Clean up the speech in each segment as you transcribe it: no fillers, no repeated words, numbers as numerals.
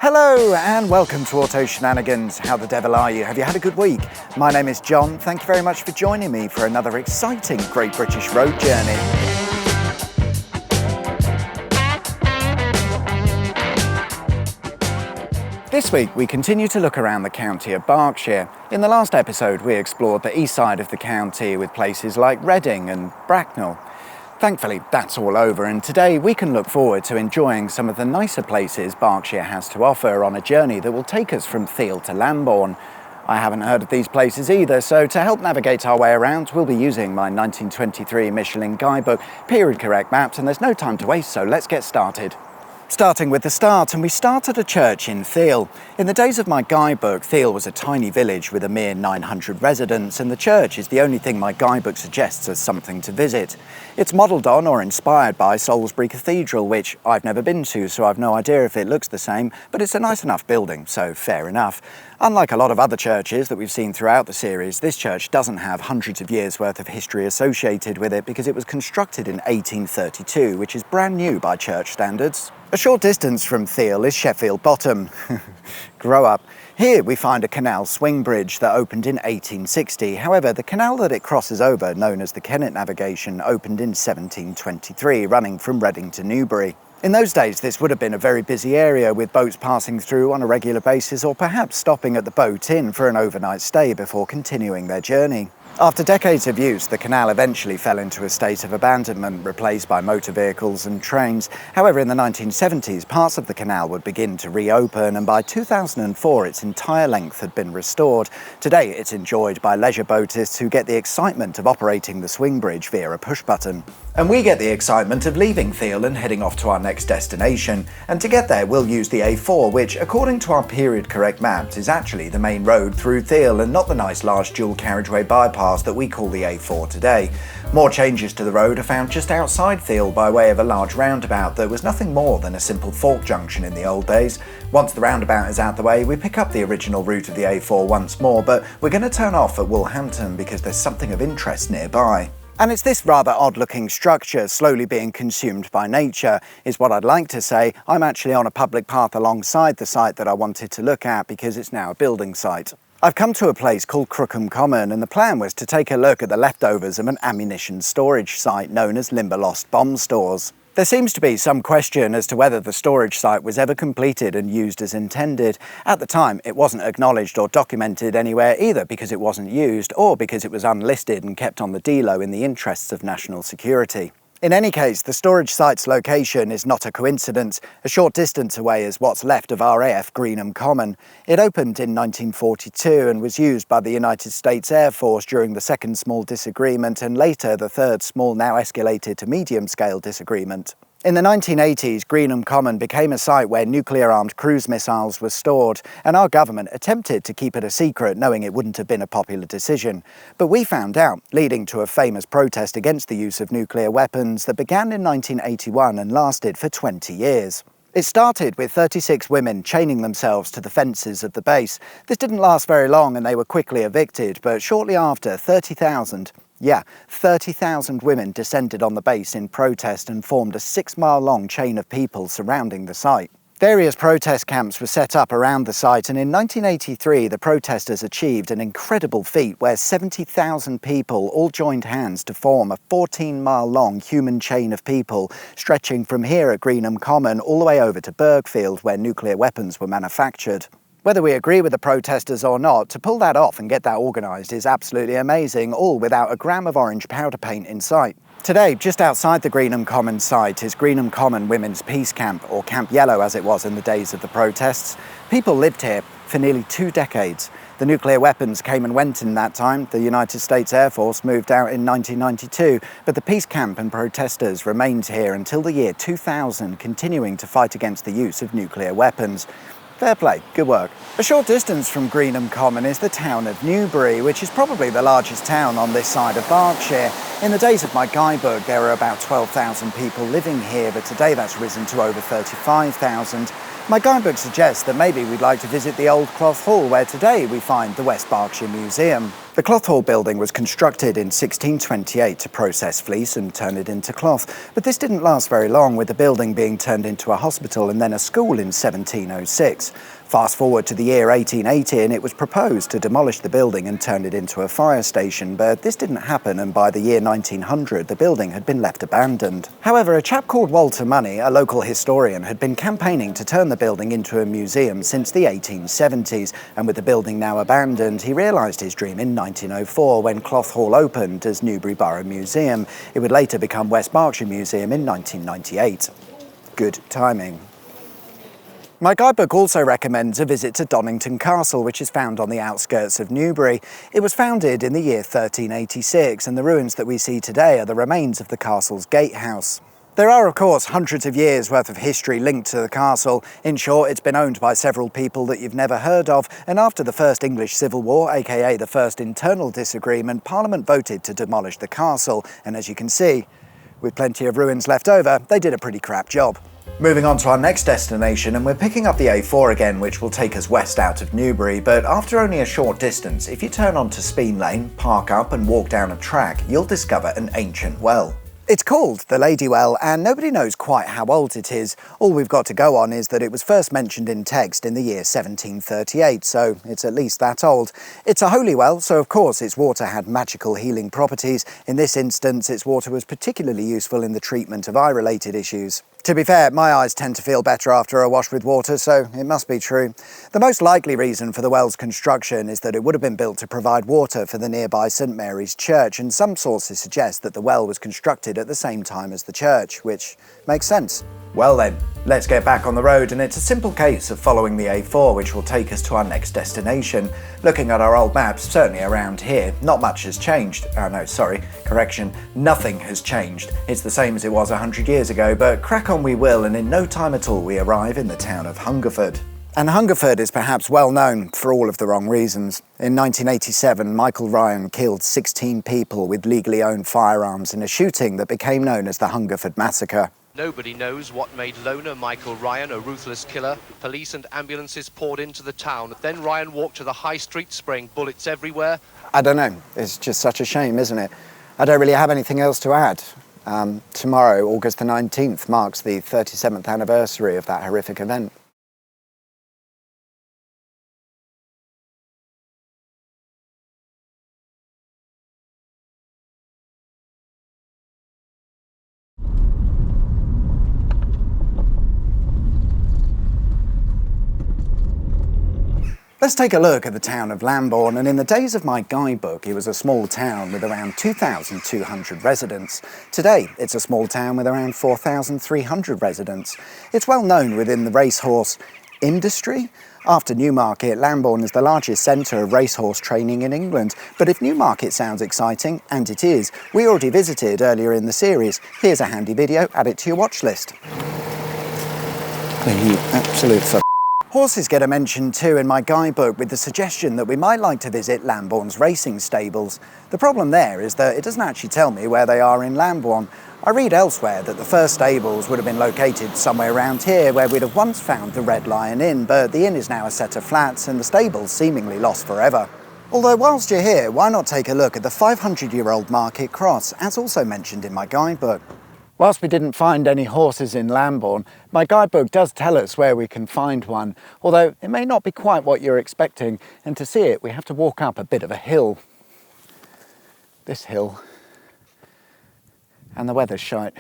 Hello and welcome to Auto Shenanigans. How the devil are you? Have you had a good week? My name is John. Thank you very much for joining me for another exciting Great British road journey. This week we continue to look around the county of Berkshire. In the last episode we explored the east side of the county with places like Reading and Bracknell. Thankfully that's all over, and today we can look forward to enjoying some of the nicer places Berkshire has to offer on a journey that will take us from Theale to Lambourn. I haven't heard of these places either, so to help navigate our way around we'll be using my 1923 Michelin guidebook, period correct maps, and there's no time to waste, so let's get started. Starting with the start, and we start at a church in Theale. In the days of my guidebook, Theale was a tiny village with a mere 900 residents, and the church is the only thing my guidebook suggests as something to visit. It's modelled on or inspired by Salisbury Cathedral, which I've never been to, so I've no idea if it looks the same, but it's a nice enough building, so fair enough. Unlike a lot of other churches that we've seen throughout the series, this church doesn't have hundreds of years worth of history associated with it because it was constructed in 1832, which is brand new by church standards. A short distance from Theale is Sheffield Bottom. Grow up. Here we find a canal swing bridge that opened in 1860. However, the canal that it crosses over, known as the Kennet Navigation, opened in 1723, running from Reading to Newbury. In those days, this would have been a very busy area with boats passing through on a regular basis, or perhaps stopping at the Boat Inn for an overnight stay before continuing their journey. After decades of use, the canal eventually fell into a state of abandonment, replaced by motor vehicles and trains. However, in the 1970s, parts of the canal would begin to reopen, and by 2004, its entire length had been restored. Today, it's enjoyed by leisure boatists who get the excitement of operating the swing bridge via a push button. And we get the excitement of leaving Theale and heading off to our next destination. And to get there, we'll use the A4, which, according to our period-correct maps, is actually the main road through Theale and not the nice large dual carriageway bypass that we call the A4 today. More changes to the road are found just outside Theale by way of a large roundabout that was nothing more than a simple fork junction in the old days. Once the roundabout is out the way, we pick up the original route of the A4 once more, but we're going to turn off at Woolhampton because there's something of interest nearby. And it's this rather odd-looking structure, slowly being consumed by nature, is what I'd like to say. I'm actually on a public path alongside the site that I wanted to look at because it's now a building site. I've come to a place called Greenham Common, and the plan was to take a look at the leftovers of an ammunition storage site known as Limberlost Bomb Stores. There seems to be some question as to whether the storage site was ever completed and used as intended. At the time, it wasn't acknowledged or documented anywhere, either because it wasn't used or because it was unlisted and kept on the D-Low in the interests of national security. In any case, the storage site's location is not a coincidence. A short distance away is what's left of RAF Greenham Common. It opened in 1942 and was used by the United States Air Force during the Second Small Disagreement and later the Third Small, now escalated to medium-scale disagreement. In the 1980s, Greenham Common became a site where nuclear-armed cruise missiles were stored, and our government attempted to keep it a secret, knowing it wouldn't have been a popular decision. But we found out, leading to a famous protest against the use of nuclear weapons that began in 1981 and lasted for 20 years. It started with 36 women chaining themselves to the fences of the base. This didn't last very long and they were quickly evicted, but shortly after, 30,000 women descended on the base in protest and formed a 6-mile-long chain of people surrounding the site. Various protest camps were set up around the site, and in 1983 the protesters achieved an incredible feat where 70,000 people all joined hands to form a 14-mile-long human chain of people stretching from here at Greenham Common all the way over to Burgfield, where nuclear weapons were manufactured. Whether we agree with the protesters or not, to pull that off and get that organised is absolutely amazing, all without a gram of orange powder paint in sight. Today, just outside the Greenham Common site is Greenham Common Women's Peace Camp, or Camp Yellow as it was in the days of the protests. People lived here for nearly 2 decades. The nuclear weapons came and went in that time. The United States Air Force moved out in 1992, but the peace camp and protesters remained here until the year 2000, continuing to fight against the use of nuclear weapons. Fair play, good work. A short distance from Greenham Common is the town of Newbury, which is probably the largest town on this side of Berkshire. In the days of my guidebook, there were about 12,000 people living here, but today that's risen to over 35,000. My guidebook suggests that maybe we'd like to visit the Old Cloth Hall, where today we find the West Berkshire Museum. The Cloth Hall building was constructed in 1628 to process fleece and turn it into cloth, but this didn't last very long, with the building being turned into a hospital and then a school in 1706. Fast forward to the year 1880 and it was proposed to demolish the building and turn it into a fire station, but this didn't happen, and by the year 1900 the building had been left abandoned. However, a chap called Walter Money, a local historian, had been campaigning to turn the building into a museum since the 1870s, and with the building now abandoned, he realised his dream in 1904 when Cloth Hall opened as Newbury Borough Museum. It would later become West Berkshire Museum in 1998. Good timing. My guidebook also recommends a visit to Donnington Castle, which is found on the outskirts of Newbury. It was founded in the year 1386, and the ruins that we see today are the remains of the castle's gatehouse. There are, of course, hundreds of years' worth of history linked to the castle. In short, it's been owned by several people that you've never heard of, and after the First English Civil War, aka the First Internal Disagreement, Parliament voted to demolish the castle, and as you can see, with plenty of ruins left over, they did a pretty crap job. Moving on to our next destination, and we're picking up the A4 again, which will take us west out of Newbury, but after only a short distance, if you turn onto Speen Lane, park up and walk down a track, you'll discover an ancient well. It's called the Ladywell, and nobody knows quite how old it is. All we've got to go on is that it was first mentioned in text in the year 1738, so it's at least that old. It's a holy well, so of course its water had magical healing properties. In this instance, its water was particularly useful in the treatment of eye-related issues. To be fair, my eyes tend to feel better after a wash with water, so it must be true. The most likely reason for the well's construction is that it would have been built to provide water for the nearby St Mary's Church, and some sources suggest that the well was constructed at the same time as the church, which makes sense. Well then, let's get back on the road, and it's a simple case of following the A4, which will take us to our next destination. Looking at our old maps, certainly around here, not much has changed. Nothing has changed. It's the same as it was 100 years ago, but crack on we will, and in no time at all we arrive in the town of Hungerford. And Hungerford is perhaps well known for all of the wrong reasons. In 1987, Michael Ryan killed 16 people with legally owned firearms in a shooting that became known as the Hungerford Massacre. Nobody knows what made loner Michael Ryan a ruthless killer. Police and ambulances poured into the town. Then Ryan walked to the high street spraying bullets everywhere. I don't know. It's just such a shame, isn't it? I don't really have anything else to add. Tomorrow, August the 19th, marks the 37th anniversary of that horrific event. Let's take a look at the town of Lambourn, and in the days of my guidebook, it was a small town with around 2,200 residents. Today, it's a small town with around 4,300 residents. It's well known within the racehorse industry. After Newmarket, Lambourn is the largest centre of racehorse training in England. But if Newmarket sounds exciting, and it is, we already visited earlier in the series. Here's a handy video, add it to your watch list. The absolute Horses get a mention too in my guidebook, with the suggestion that we might like to visit Lambourn's racing stables. The problem there is that it doesn't actually tell me where they are in Lambourn. I read elsewhere that the first stables would have been located somewhere around here, where we'd have once found the Red Lion Inn, but the inn is now a set of flats and the stables seemingly lost forever. Although whilst you're here, why not take a look at the 500-year-old Market Cross, as also mentioned in my guidebook. Whilst we didn't find any horses in Lambourn, my guidebook does tell us where we can find one, although it may not be quite what you're expecting, and to see it we have to walk up a bit of a hill. This hill. And the weather's shite.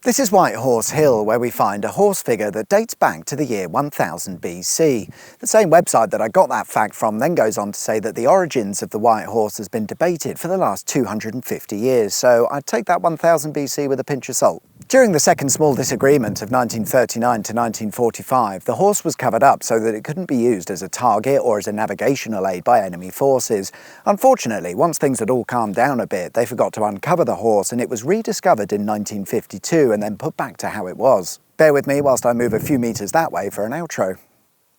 This is White Horse Hill, where we find a horse figure that dates back to the year 1000 BC. The same website that I got that fact from then goes on to say that the origins of the white horse has been debated for the last 250 years, so I'd take that 1000 BC with a pinch of salt. During the Second Small Disagreement of 1939 to 1945, the horse was covered up so that it couldn't be used as a target or as a navigational aid by enemy forces. Unfortunately, once things had all calmed down a bit, they forgot to uncover the horse, and it was rediscovered in 1952 and then put back to how it was. Bear with me whilst I move a few metres that way for an outro.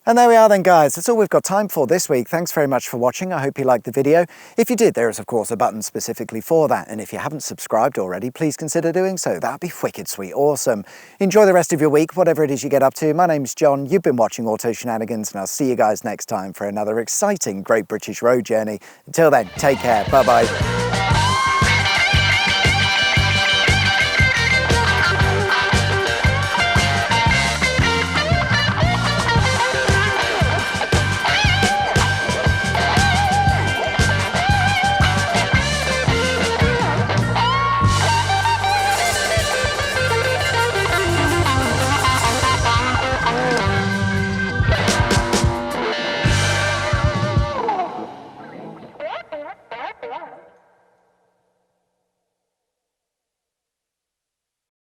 And there we are then, guys. That's all we've got time for this week. Thanks very much for watching. I hope you liked the video. If you did, there is of course a button specifically for that. And if you haven't subscribed already, please consider doing so. That'd be wicked sweet awesome. Enjoy the rest of your week, whatever it is you get up to. My name's John. You've been watching Auto Shenanigans, and I'll see you guys next time for another exciting Great British Road Journey. Until then, take care. Bye-bye.